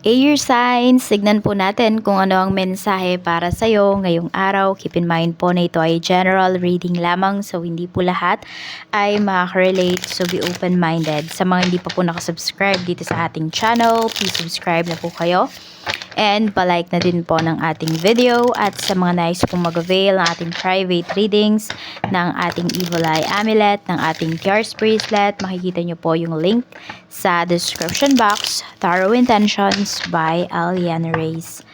Air signs, tignan po natin kung ano ang mensahe para sa'yo ngayong araw. Keep in mind po na ito ay general reading lamang, so hindi po lahat ay makaka-relate, so be open-minded. Sa mga hindi pa po nakasubscribe dito sa ating channel, please subscribe na po kayo. And palike na din po ng ating video, at sa mga nais pong mag-avail ng ating private readings, ng ating Evil Eye Amulet, ng ating Pierce Bracelet, makikita nyo po yung link sa description box. Tarot Intentions by Aliana Reyes.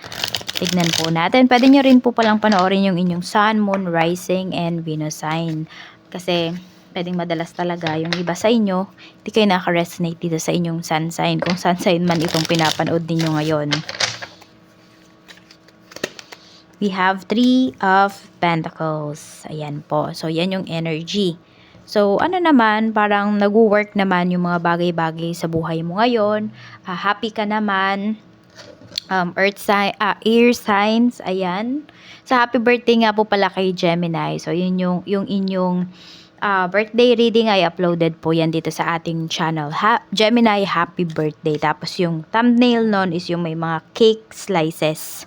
Tignan po natin. Pwede nyo rin po palang panoorin yung inyong Sun, Moon, Rising, and Venus sign. Kasi pwedeng madalas talaga yung iba sa inyo, hindi kayo naka-resonate dito sa inyong sun sign. Kung sun sign man itong pinapanood ninyo ngayon. We have 3 of Pentacles. Ayan po. So, yan yung energy. So, ano naman, parang nag-work naman yung mga bagay-bagay sa buhay mo ngayon. Happy ka naman. Earth sign, air signs. Ayan. Sa happy birthday nga po pala kay Gemini. So, yun yung inyong birthday reading ay uploaded po yan dito sa ating channel. Gemini, happy birthday. Tapos yung thumbnail nun is yung may mga cake slices.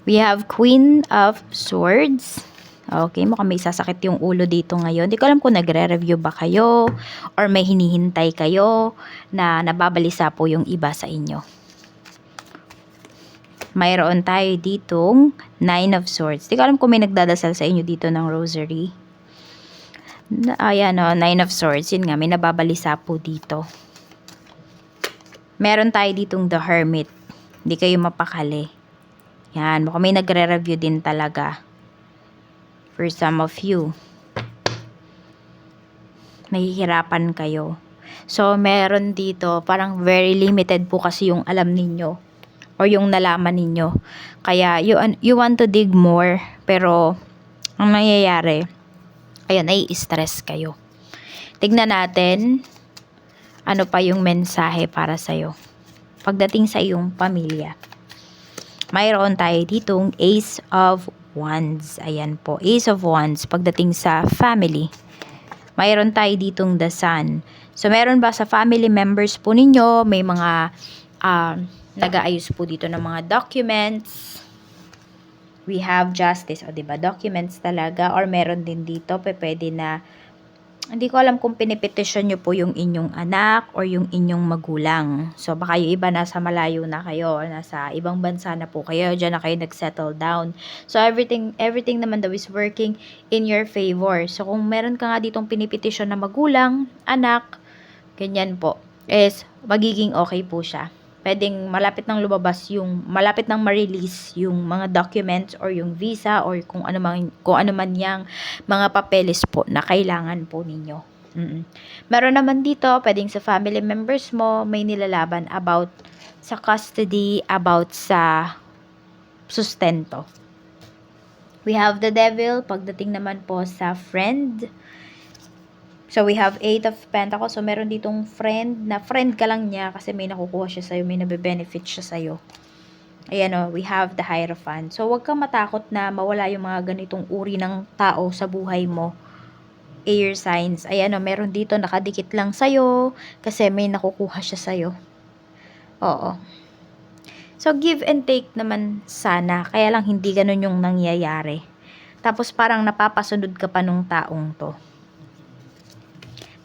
We have Queen of Swords. Okay, mukhang may sasakit yung ulo dito ngayon. Hindi ko alam kung nagre-review ba kayo or may hinihintay kayo na nababalisa po yung iba sa inyo. Mayroon tayo ditong 9 of Swords. Hindi ko alam kung may nagdadasal sa inyo dito ng rosary. Ayan o, 9 of Swords. Yun nga, may nababalisa po dito. Meron tayo ditong The Hermit. Hindi kayo mapakali. Yan, mukhang may nagre-review din talaga. For some of you. Nahihirapan kayo. So, meron dito, parang very limited po kasi yung alam ninyo. O yung nalaman ninyo. Kaya, you want to dig more. Pero, ang nangyayari, ayun, nai-stress kayo. Tignan natin, ano pa yung mensahe para sa'yo. Pagdating sa iyong pamilya. Mayroon tayo ditong Ace of Wands. Ayan po, Ace of Wands pagdating sa family. Mayroon tayo ditong The Sun. So, meron ba sa family members po ninyo, may mga nag-aayos po dito ng mga documents. We have Justice. O, diba? Documents talaga. Or meron din dito, pwede na, hindi ko alam kung pinipetisyon nyo po yung inyong anak or yung inyong magulang. So, baka yung iba nasa malayo na kayo, nasa ibang bansa na po kayo, dyan na kayo nag-settle down. So, everything naman daw is working in your favor. So, kung meron ka nga ditong pinipetisyon na magulang, anak, ganyan po, is magiging okay po siya. Pwedeng malapit nang lumabas malapit nang ma-release yung mga documents or yung visa or kung ano man yang mga papeles po na kailangan po ninyo. Meron naman dito, pwedeng sa family members mo, may nilalaban about sa custody, about sa sustento. We have the Devil, pagdating naman po sa friend. So, we have 8 of Pentacles. So, meron ditong friend na friend ka lang niya kasi may nakukuha siya sa'yo, may nabe-benefit siya sa'yo. Ayan o, we have the Hierophant. So, huwag kang matakot na mawala yung mga ganitong uri ng tao sa buhay mo. Air signs. Ayan o, meron dito nakadikit lang sa'yo kasi may nakukuha siya sa'yo. Oo. So, give and take naman sana. Kaya lang hindi ganun yung nangyayari. Tapos, parang napapasunod ka pa nung taong to.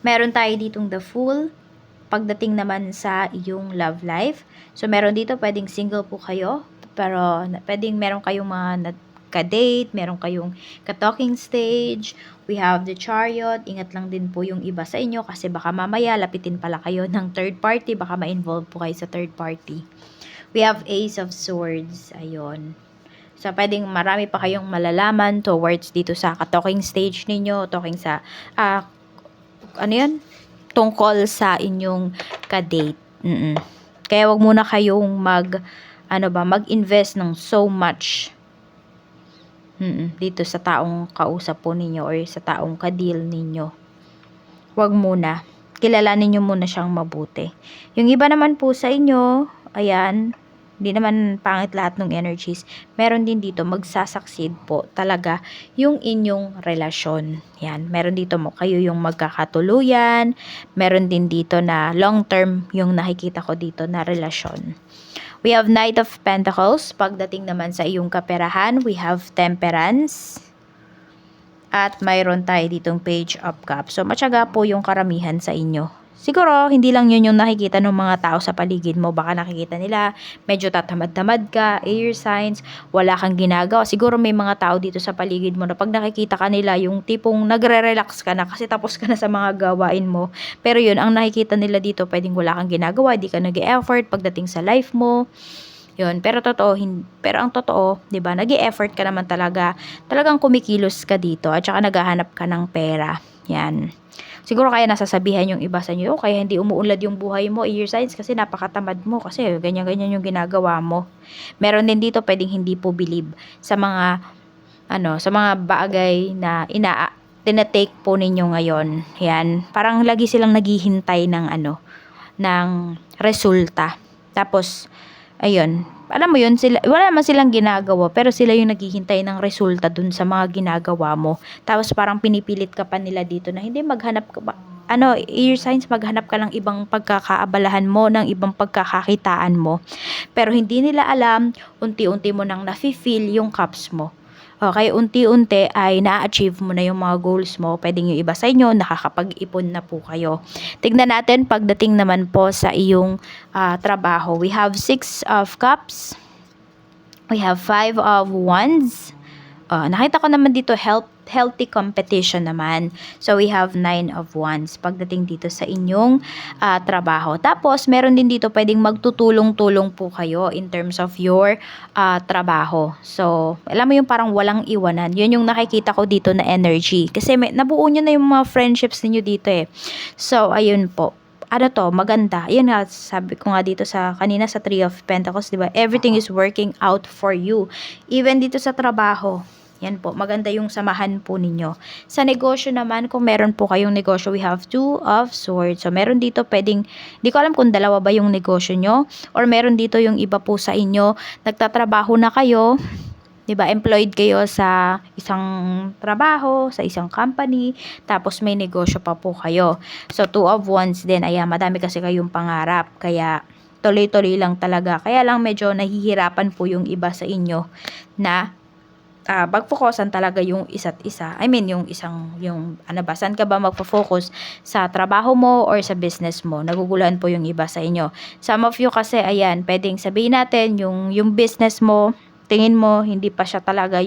Meron tayo ditong The Fool. Pagdating naman sa iyong love life. So, meron dito, pwedeng single po kayo. Pero, pwedeng meron kayong mga ka-date, meron kayong ka-talking stage. We have the Chariot. Ingat lang din po yung iba sa inyo kasi baka mamaya lapitin pala kayo ng third party. Baka ma-involve po kayo sa third party. We have Ace of Swords. Ayun. So, pwedeng marami pa kayong malalaman towards dito sa ka-talking stage ninyo. Talking sa, ano yun? Tungkol sa inyong ka-date. Kaya wag muna kayong mag-invest ng so much dito sa taong kausap po ninyo or sa taong ka-deal ninyo. Wag muna. Kilalanin nyo muna siyang mabuti. Yung iba naman po sa inyo, ayan, Hindi naman pangit lahat ng energies. Meron din dito magsasucceed po talaga yung inyong relasyon. Yan, meron dito mo kayo yung magkakatuluyan. Meron din dito na long term yung nakikita ko dito na relasyon. We have Knight of Pentacles. Pagdating naman sa iyong kaperahan, we have Temperance. At mayroon tayo ditong Page of Cups. So, matyaga po yung karamihan sa inyo. Siguro, hindi lang yun yung nakikita ng mga tao sa paligid mo. Baka nakikita nila, medyo tatamad-tamad ka, air signs, wala kang ginagawa. Siguro may mga tao dito sa paligid mo na pag nakikita ka nila, yung tipong nagre-relax ka na kasi tapos ka na sa mga gawain mo. Pero yun, ang nakikita nila dito, pwedeng wala kang ginagawa, di ka nag-e-effort pagdating sa life mo. Yun, pero ang totoo, 'di ba? Nag-e-effort ka naman talaga. Talagang kumikilos ka dito at saka naghahanap ka ng pera. Yan. Siguro kaya nasasabihan yung iba sa inyo, kaya hindi umuunlad yung buhay mo, air signs, kasi napakatamad mo, kasi ganyan-ganyan yung ginagawa mo. Meron din dito pwedeng hindi po believe sa mga sa mga bagay na tinatake po ninyo ngayon. Yan. Parang lagi silang naghihintay ng ng resulta. Tapos ayun, alam mo yun, sila, wala naman silang ginagawa, pero sila yung naghihintay ng resulta dun sa mga ginagawa mo. Tapos parang pinipilit ka pa nila dito na hindi maghanap ka ba, air signs, maghanap ka ng ibang pagkakaabalahan mo, ng ibang pagkakakitaan mo. Pero hindi nila alam, unti-unti mo nang nafe-feel yung cups mo. Okay, unti-unti ay na-achieve mo na yung mga goals mo. Pwedeng yung iba sa inyo, nakakapag-ipon na po kayo. Tignan natin pagdating naman po sa iyong trabaho. We have 6 of Cups. We have 5 of Wands. Nakita ko naman dito healthy competition naman. So, we have 9 of Wands pagdating dito sa inyong trabaho. Tapos, meron din dito pwedeng magtutulong-tulong po kayo in terms of your trabaho. So, alam mo yung parang walang iwanan. Yun yung nakikita ko dito na energy. Kasi nabuo nyo na yung mga friendships ninyo dito eh. So, ayun po. Maganda. Yun nga, sabi ko nga dito sa kanina sa Three of Pentacles, di ba? Everything is working out for you. Even dito sa trabaho. Yan po, maganda yung samahan po ninyo. Sa negosyo naman, kung meron po kayong negosyo, we have 2 of Swords. So, meron dito pwedeng, di ko alam kung dalawa ba yung negosyo nyo, or meron dito yung iba po sa inyo, nagtatrabaho na kayo, 'di ba? Employed kayo sa isang trabaho, sa isang company, tapos may negosyo pa po kayo. So, 2 of Wands din. Ayan, madami kasi kayong pangarap. Kaya, tuloy-tuloy lang talaga. Kaya lang medyo nahihirapan po yung iba sa inyo na magfokusan talaga yung isa't isa. I mean, saan ka ba magfo-focus? Sa trabaho mo or sa business mo? Naguguluhan po yung iba sa inyo. Some of you kasi, ayan, pwedeng sabihin natin, yung business mo, tingin mo, hindi pa siya talaga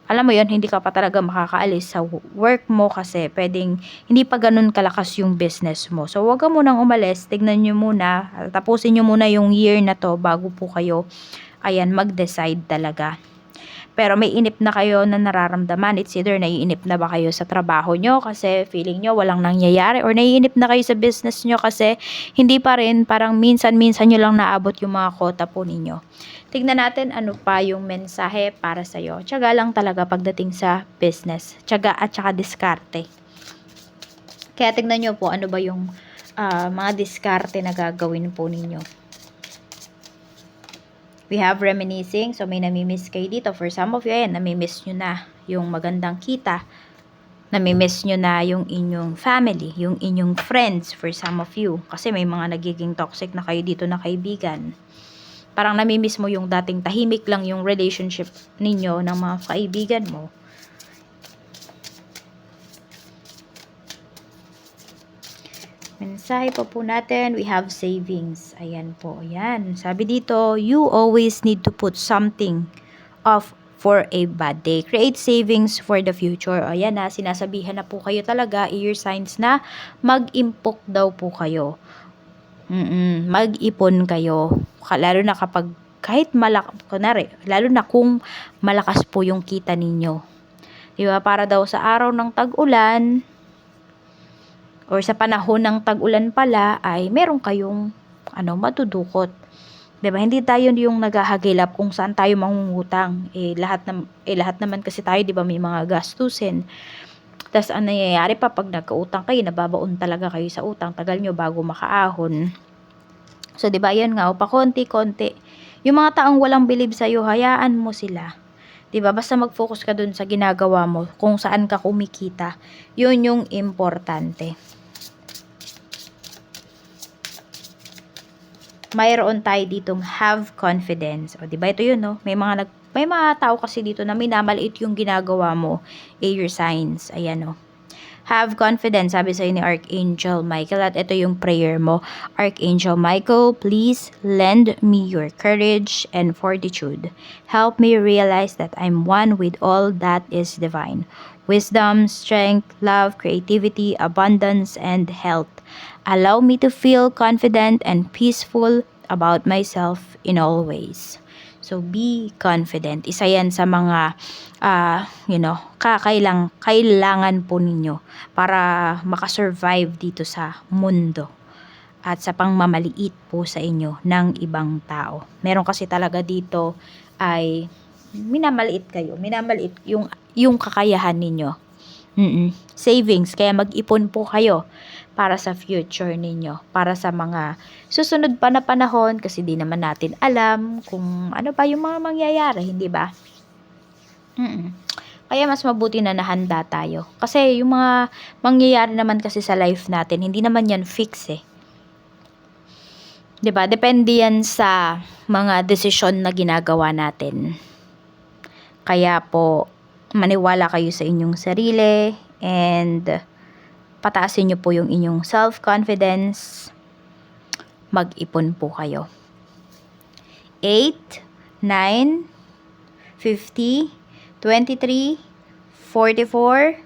alam mo yun, hindi ka pa talaga makakaalis sa work mo kasi pwedeng hindi pa ganun kalakas yung business mo. So, wag ka munang umalis, tignan nyo muna, tapusin nyo muna yung year na to bago po kayo, ayan, mag-decide talaga. Pero may inip na kayo na nararamdaman. It's either naiinip na ba kayo sa trabaho nyo kasi feeling nyo walang nangyayari, or naiinip na kayo sa business nyo kasi hindi pa rin, parang minsan-minsan nyo lang naabot yung mga quota po ninyo. Tignan natin ano pa yung mensahe para sa'yo. Tiyaga lang talaga pagdating sa business. Tiyaga at saka diskarte. Kaya tignan nyo po ano ba yung mga diskarte na gagawin po ninyo. We have reminiscing. So, may namimiss kayo dito. For some of you, ayan, namimiss nyo na yung magandang kita. Namimiss nyo na yung inyong family, yung inyong friends for some of you. Kasi may mga nagiging toxic na kayo dito na kaibigan. Parang namimiss mo yung dating tahimik lang yung relationship ninyo ng mga kaibigan mo. Mensahe po natin, we have savings. Ayan po, ayan. Sabi dito, you always need to put something off for a bad day. Create savings for the future. Ayan na, sinasabihan na po kayo talaga, air signs na mag-impok daw po kayo. Mag-ipon kayo. Lalo na kapag, lalo na kung malakas po yung kita ninyo. Diba? Para daw sa araw ng tag-ulan, or sa panahon ng tag-ulan pala, ay meron kayong matudukot. 'Di ba? Hindi tayo yung naghahagilap kung saan tayo mangungutang. Lahat naman kasi tayo, 'di ba, may mga gastusin. Tapos ang nangyayari pa pag nagkautang kayo, nababaon talaga kayo sa utang, tagal nyo bago makaahon. So 'di ba, yan nga, pa konti-konti Yung mga taong walang believe sa'yo, hayaan mo sila. 'Di ba? Basta mag-focus ka dun sa ginagawa mo, kung saan ka kumikita. Yun yung importante. Mayroon tayo ditong have confidence. O, 'di ba? Ito yun, no? May mga tao kasi dito na minamaliit yung ginagawa mo. Air signs. Ayan, no? Have confidence, sabi sa'yo ni Archangel Michael. At ito yung prayer mo. Archangel Michael, please lend me your courage and fortitude. Help me realize that I'm one with all that is divine. Wisdom, strength, love, creativity, abundance, and health. Allow me to feel confident and peaceful about myself in all ways. So, be confident. Isa yan sa mga, kailangan po ninyo para makasurvive dito sa mundo at sa pangmamaliit po sa inyo ng ibang tao. Meron kasi talaga dito ay minamaliit kayo. Minamaliit yung kakayahan ninyo. Savings, kaya mag-ipon po kayo para sa future ninyo, para sa mga susunod pa na panahon, kasi di naman natin alam kung ano pa yung mga mangyayari, hindi ba? Kaya mas mabuti na nahanda tayo. Kasi yung mga mangyayari naman kasi sa life natin, hindi naman yan fix eh. 'Di ba? Depende yan sa mga desisyon na ginagawa natin. Kaya po, maniwala kayo sa inyong sarili and pataasin nyo po yung inyong self-confidence. Mag-ipon po kayo. 8, 9, 50, 23, 44,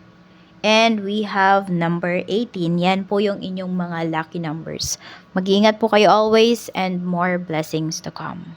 and we have number 18. Yan po yung inyong mga lucky numbers. Mag-iingat po kayo always and more blessings to come.